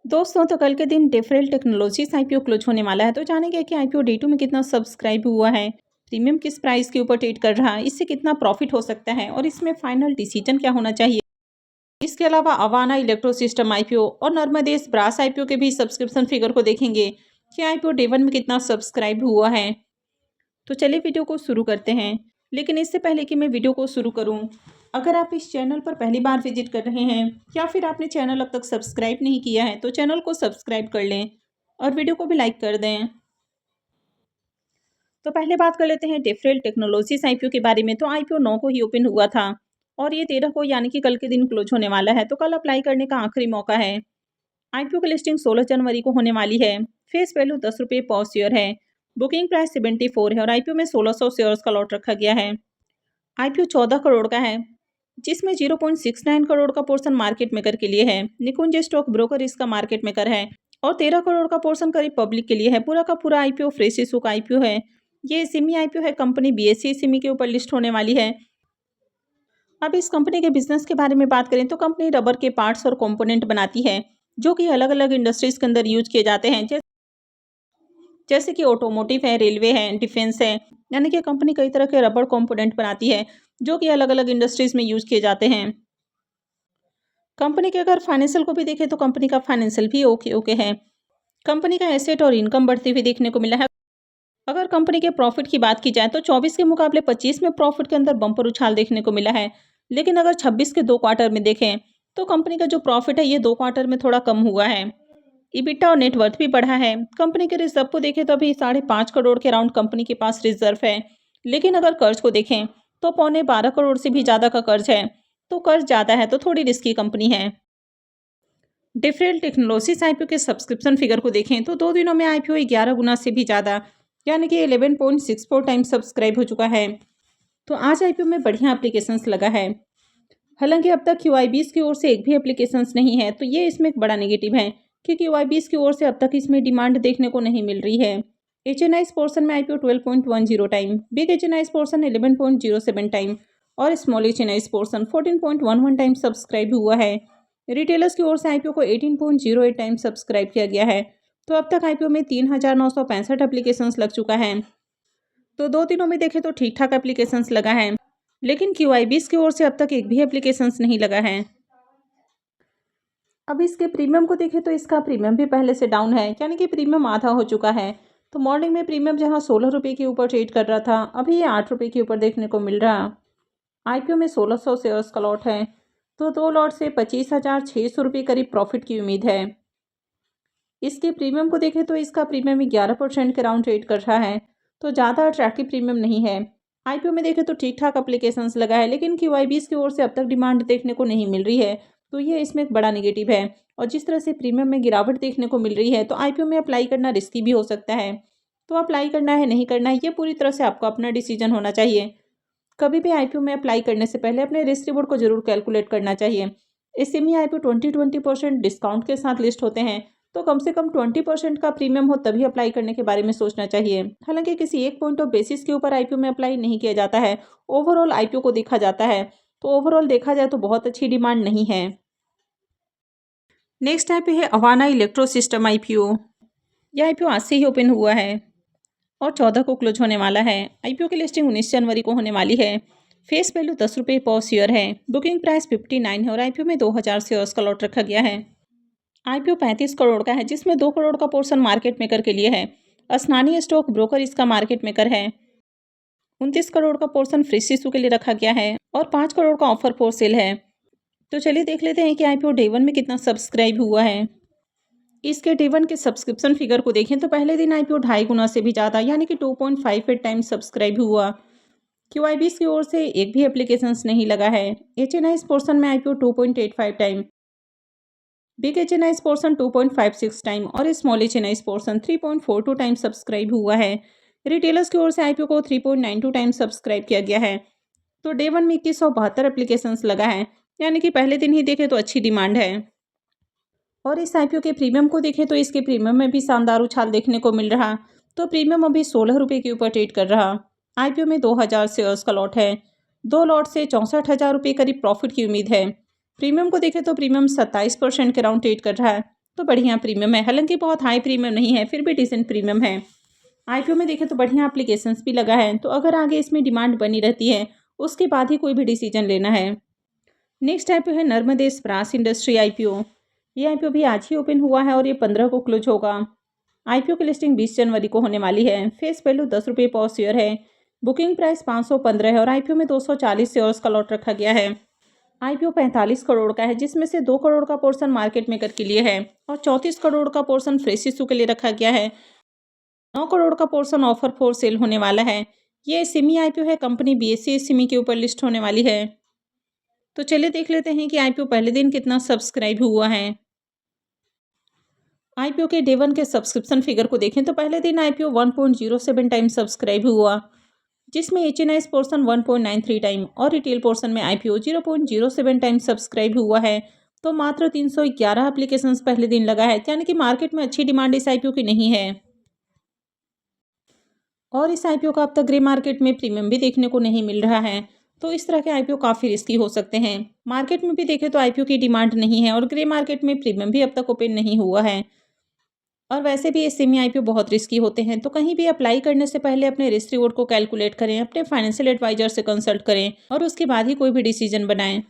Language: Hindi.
दोस्तों तो कल के दिन डिफरेंट टेक्नोलॉजीज आईपीओ क्लोज होने वाला है। तो जानेंगे कि आईपीओ डे 2 में कितना सब्सक्राइब हुआ है, प्रीमियम किस प्राइस के ऊपर ट्रेड कर रहा है, इससे कितना प्रॉफिट हो सकता है और इसमें फाइनल डिसीजन क्या होना चाहिए। इसके अलावा अवाना इलेक्ट्रो सिस्टम आईपीओ और नर्मदेश ब्रास आईपीओ के भी सब्सक्रिप्शन फिगर को देखेंगे कि आईपीओ डे 1 में कितना सब्सक्राइब हुआ है। तो चलिए वीडियो को शुरू करते हैं। लेकिन इससे पहले कि मैं वीडियो को शुरू करूं, अगर आप इस चैनल पर पहली बार विजिट कर रहे हैं या फिर आपने चैनल अब तक सब्सक्राइब नहीं किया है तो चैनल को सब्सक्राइब कर लें और वीडियो को भी लाइक कर दें। तो पहले बात कर लेते हैं डिफरेंट टेक्नोलॉजीज आईपीओ के बारे में। तो आईपीओ 9 को ही ओपन हुआ था और ये 13 को यानी कि कल के दिन क्लोज होने वाला है। तो कल अप्लाई करने का आखिरी मौका है। आईपीओ की लिस्टिंग 16 जनवरी को होने वाली है। फेस वैल्यू 10 रुपये पर शेयर है। बुकिंग प्राइस 74 है और आईपीओ में 1600 शेयर्स का लॉट रखा गया है। आईपीओ 14 करोड़ का है, जिसमें 0.69 करोड़ का पोर्शन मार्केट मेकर के लिए है। निकुंज स्टॉक ब्रोकर इसका मार्केट मेकर है और 13 करोड़ का पोर्शन करीब पब्लिक के लिए है। पूरा का पूरा आईपीओ फ्रेश इशू का आईपीओ है। ये सिमी आईपीओ है। कंपनी बीएसई सिमी के ऊपर लिस्ट होने वाली है। अब इस कंपनी के बिजनेस के बारे में बात करें तो कंपनी रबर के पार्ट्स और कंपोनेंट बनाती है जो कि अलग अलग इंडस्ट्रीज के अंदर यूज किए जाते हैं, जैसे कि ऑटोमोटिव है, रेलवे है, डिफेंस है। यानी कि कंपनी कई तरह के रबर कंपोनेंट बनाती है जो कि अलग अलग इंडस्ट्रीज में यूज किए जाते हैं। कंपनी के अगर फाइनेंशियल को भी देखें तो कंपनी का फाइनेंशियल भी ओके ओके है। कंपनी का एसेट और इनकम बढ़ती हुई देखने को मिला है। अगर कंपनी के प्रॉफिट की बात की जाए तो 24 के मुकाबले 25 में प्रॉफिट के अंदर बम्पर उछाल देखने को मिला है। लेकिन अगर 26 के 2 क्वार्टर में देखें तो कंपनी का जो प्रॉफिट है ये 2 क्वार्टर में थोड़ा कम हुआ है। इबिटा और नेटवर्थ भी बढ़ा है। कंपनी के रिजर्व को देखें तो अभी 5.5 करोड़ के अराउंड कंपनी के पास रिजर्व है। लेकिन अगर कर्ज को देखें तो 12.25 करोड़ से भी ज़्यादा का कर्ज है। तो कर्ज ज़्यादा है तो थोड़ी रिस्की कंपनी है। डिफरेंट टेक्नोलॉजीज आईपीओ के सब्सक्रिप्शन फिगर को देखें तो 2 दिनों में आईपीओ 11 गुना से भी ज़्यादा यानी कि 11.64 टाइम्स सब्सक्राइब हो चुका है। तो आज आईपीओ में बढ़िया एप्लीकेशंस लगा है। हालांकि अब तक क्यूआईबीज की ओर से एक भी एप्लीकेशंस नहीं है, तो ये इसमें एक बड़ा नेगेटिव है कि क्यूआईबीज की ओर से अब तक इसमें डिमांड देखने को नहीं मिल रही है। एचएनआईज पोर्शन में IPO 12.10 time, big HNIs portion 11.07 time और small HNIs portion 14.11 time subscribe हुआ है। रिटेलर्स की ओर से आईपीओ को 18.08 टाइम सब्सक्राइब किया गया है। तो अब तक आईपीओ में 3,965 एप्लीकेशंस लग चुका है। तो 2 दिनों में देखें तो ठीक ठाक एप्लीकेशंस लगा है। लेकिन क्यूआईबीज की ओर से अब तक एक भी एप्लीकेशंस नहीं लगा है। अब इसके प्रीमियम को देखें तो इसका प्रीमियम भी पहले से डाउन है, यानी कि प्रीमियम आधा हो चुका है। तो मॉर्निंग में प्रीमियम जहां 16 रुपये के ऊपर ट्रेड कर रहा था, अभी ये 8 रुपये के ऊपर देखने को मिल रहा। आईपीओ में 1600 शेयर्स का लॉट है, तो 2 लॉट से 25,600 रुपये करीब प्रॉफिट की उम्मीद है। इसके प्रीमियम को देखें तो इसका प्रीमियम 11% के राउंड ट्रेड कर रहा है, तो ज़्यादा अट्रैक्टिव प्रीमियम नहीं है। आईपीओ में देखें तो ठीक ठाक एप्लीकेशंस लगा है, लेकिन क्यूआईबीज की ओर से अब तक डिमांड देखने को नहीं मिल रही है, तो ये इसमें एक बड़ा नेगेटिव है। और जिस तरह से प्रीमियम में गिरावट देखने को मिल रही है, तो आईपीओ में अप्लाई करना रिस्की भी हो सकता है। तो अप्लाई करना है नहीं करना है ये पूरी तरह से आपको अपना डिसीजन होना चाहिए। कभी भी आईपीओ में अप्लाई करने से पहले अपने रिस्क रिवॉर्ड को जरूर कैलकुलेट करना चाहिए। इस सेमी आईपीओ 20% डिस्काउंट के साथ लिस्ट होते हैं, तो कम से कम 20% का प्रीमियम हो तभी अप्लाई करने के बारे में सोचना चाहिए। हालांकि किसी एक पॉइंट ऑफ बेसिस के ऊपर आईपीओ में अप्लाई नहीं किया जाता है, ओवरऑल आईपीओ को देखा जाता है। तो ओवरऑल देखा जाए तो बहुत अच्छी डिमांड नहीं है। नेक्स्ट आईपीओ है अवाना इलेक्ट्रो सिस्टम आईपीओ। यह आईपीओ आज से ही ओपन हुआ है और 14 को क्लोज होने वाला है। आईपीओ की लिस्टिंग 19 जनवरी को होने वाली है। फेस वैल्यू 10 रुपये पर शेयर है। बुकिंग प्राइस 59 है और आईपीओ में 2000 शेयर्स का लॉट रखा गया है। आईपीओ 35 करोड़ का है, जिसमें 2 करोड़ का पोर्शन मार्केट मेकर के लिए है। स्नानी स्टॉक ब्रोकर इसका मार्केट मेकर है। 29 करोड़ का पोर्शन फ्रेश इशू के लिए रखा गया है और 5 करोड़ का ऑफर फॉर सेल है। तो चलिए देख लेते हैं कि आईपीओ डे 1 में कितना सब्सक्राइब हुआ है। इसके डे 1 के सब्सक्रिप्शन फिगर को देखें तो पहले दिन आईपीओ 2.5 गुना से भी ज़्यादा यानी कि 2.58 टाइम्स सब्सक्राइब हुआ। क्यूआईबीज की ओर से एक भी एप्लीकेशंस नहीं लगा है। एचएनआईज पोर्शन में IPO 2.85 time, big HNIs portion 2.56 time और small HNIs portion 3.42 time subscribe हुआ है। रिटेलर्स की ओर से आईपीओ को 3.92 टाइम सब्सक्राइब किया गया है। तो डे 1 में 2172 एप्लीकेशंस लगा है, यानी कि पहले दिन ही देखें तो अच्छी डिमांड है। और इस आईपीओ के प्रीमियम को देखें तो इसके प्रीमियम में भी शानदार उछाल देखने को मिल रहा। तो प्रीमियम अभी 16 रुपये के ऊपर ट्रेड कर रहा। आईपीओ में 2000 शेयर्स का लॉट है। 2 लॉट से 64,000 रुपये करीब प्रॉफिट की उम्मीद है। प्रीमियम को देखें तो प्रीमियम 27% के राउंड ट्रेड कर रहा है, तो बढ़िया प्रीमियम है। हालांकि बहुत हाई प्रीमियम नहीं है, फिर भी डिसेंट प्रीमियम है। आईपीओ में देखें तो बढ़िया एप्लीकेशंस भी लगा है, तो अगर आगे इसमें डिमांड बनी रहती है उसके बाद ही कोई भी डिसीजन लेना है। नेक्स्ट आईपीओ है नर्मदे स्प्रास इंडस्ट्री आईपीओ। ये आईपीओ भी आज ही ओपन हुआ है और ये 15 को क्लोज होगा। आईपीओ की लिस्टिंग 20 जनवरी को होने वाली है। फेस वैल्यू 10 रुपये पर शेयर है। बुकिंग प्राइस 515 है और आईपीओ में 240 शेयर्स का लॉट रखा गया है। आईपीओ 45 करोड़ का है, जिसमें से 2 करोड़ का पोर्शन मार्केट मेकर के लिए है और 34 करोड़ का पोर्शन फ्रेश इशू के लिए रखा गया है। 9 करोड़ का पोर्शन ऑफर फॉर सेल होने वाला है। ये सिमी आईपीओ है, कंपनी बीएसई सिमी के ऊपर लिस्ट होने वाली है। तो चलिए देख लेते हैं कि आईपीओ पहले दिन कितना सब्सक्राइब हुआ है। आईपीओ के डे 1 के सब्सक्रिप्शन फिगर को देखें तो पहले दिन आईपीओ 1.07 टाइम सब्सक्राइब हुआ, जिसमें एचएनआईएस पोर्शन 1.93 टाइम और रिटेल पोर्शन में आईपीओ 0.07 टाइम सब्सक्राइब हुआ है। तो मात्र 311 एप्लीकेशंस पहले दिन लगा है, यानी कि मार्केट में अच्छी डिमांड इस आईपीओ की नहीं है। और इस आईपीओ का अब तक ग्रे मार्केट में प्रीमियम भी देखने को नहीं मिल रहा है, तो इस तरह के आईपीओ काफ़ी रिस्की हो सकते हैं। मार्केट में भी देखें तो आईपीओ की डिमांड नहीं है और ग्रे मार्केट में प्रीमियम भी अब तक ओपन नहीं हुआ है। और वैसे भी ये सेमी आईपीओ बहुत रिस्की होते हैं, तो कहीं भी अप्लाई करने से पहले अपने रिस्क रिवॉर्ड को कैलकुलेट करें, अपने फाइनेंशियल एडवाइजर से कंसल्ट करें और उसके बाद ही कोई भी डिसीजन बनाएं।